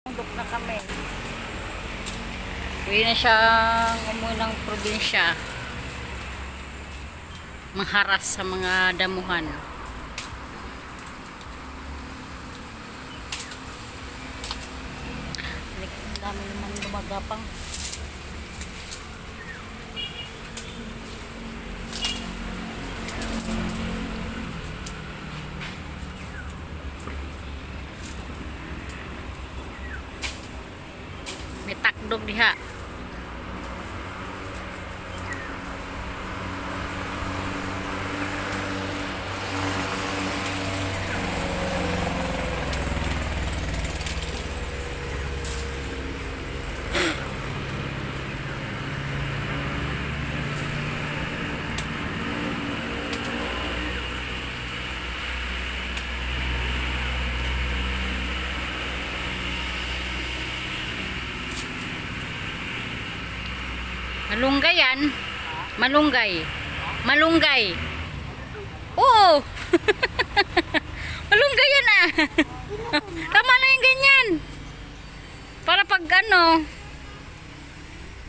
Bundok na kami. Pwede na siyang umuwi ng probinsya. Mangharas sa mga damuhan. Ang dami naman lumagapang. May takdog diha. Malunggay yan. Malunggay. Malunggay. Oo. Malunggay yan ah. Tama na yung ganyan. Para pag ano,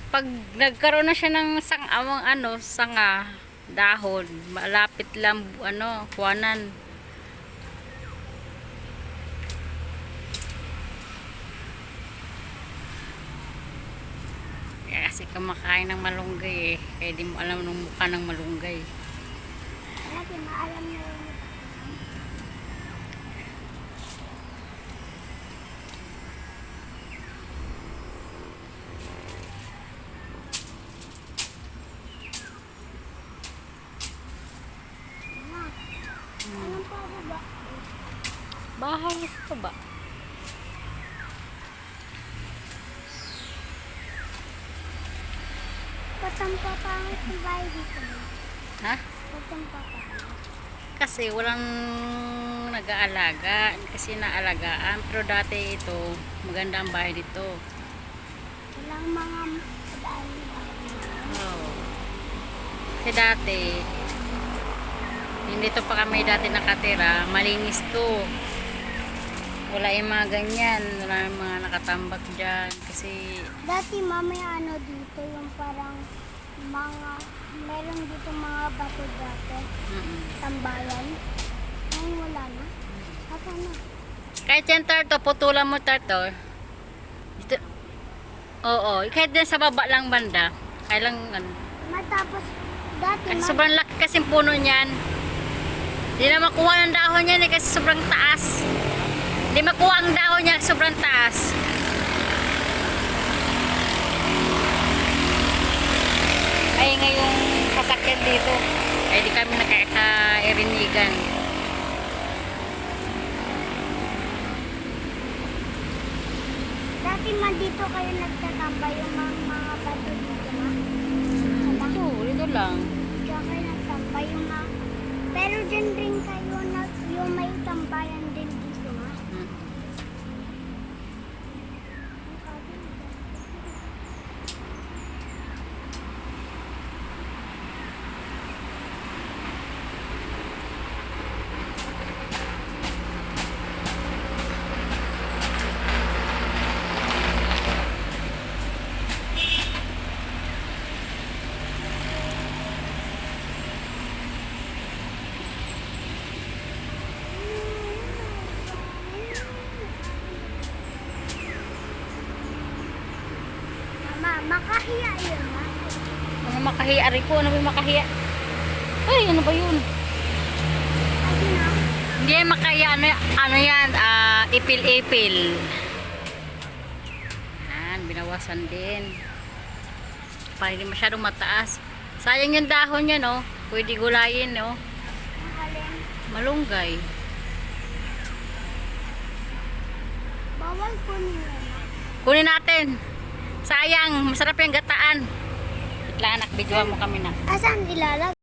pag nagkaroon na siya ng sanga, dahon, malapit lang ano, kuwanan. Kasi kumakain ng malunggay eh. Kaya di mo alam nung mukha ng malunggay. Lagi maalam na yun. Anong pa ba? Bahay sa ba? Patampa pa ang bahay dito. Ha? Patampa pa. Kasi walang nag-aalaga. Kasi naalagaan. Pero dati ito, maganda ang bahay dito. Walang mga daan. Oh. Kasi dati, hindi to pa kami dati nakatira. Malinis to. Wala yung mga ganyan. Wala yung mga nakatambak dyan. Kasi, Dati mamay ano dito yung parang mga meron dito mga bato dati. Tambayan. Ngayon wala na. Asa na? kahit yan tarto, putulan mo tarto. Dito, oo. Kahit din sa baba lang banda. Kaya lang, ano. Matapos dati Kasi sobrang laki kasing puno niyan. Hindi na makuha ng dahon niyan eh, kasi sobrang taas. Hindi makuha ang dahon niya, sobrang taas. Ay ngayong sasakyan dito. Ay di kami nakairinigan. dati man dito kayo nagtatambay yung mga bato dito na. Dito lang. Diyan kayo nagtambay yung mga pero dyan rin kayo yung may tambayan din dito na. Mama, makahiya yun ha? Ano makahiya? Aray ko, ano ba yung makahiya? Ay, ano ba yun? Ayun na. Hindi yan makahiya. Ano yan? Ipil-ipil. Yan, binawasan din. Para hindi masyadong mataas. Sayang yung dahon niya, no? Pwede gulayin, no? Ang alin. Malunggay. Bawal po nila na. Kunin natin. Sayang, masarap yung gataan. Wait lang anak, videoan mo kami na. Asan ilalagay?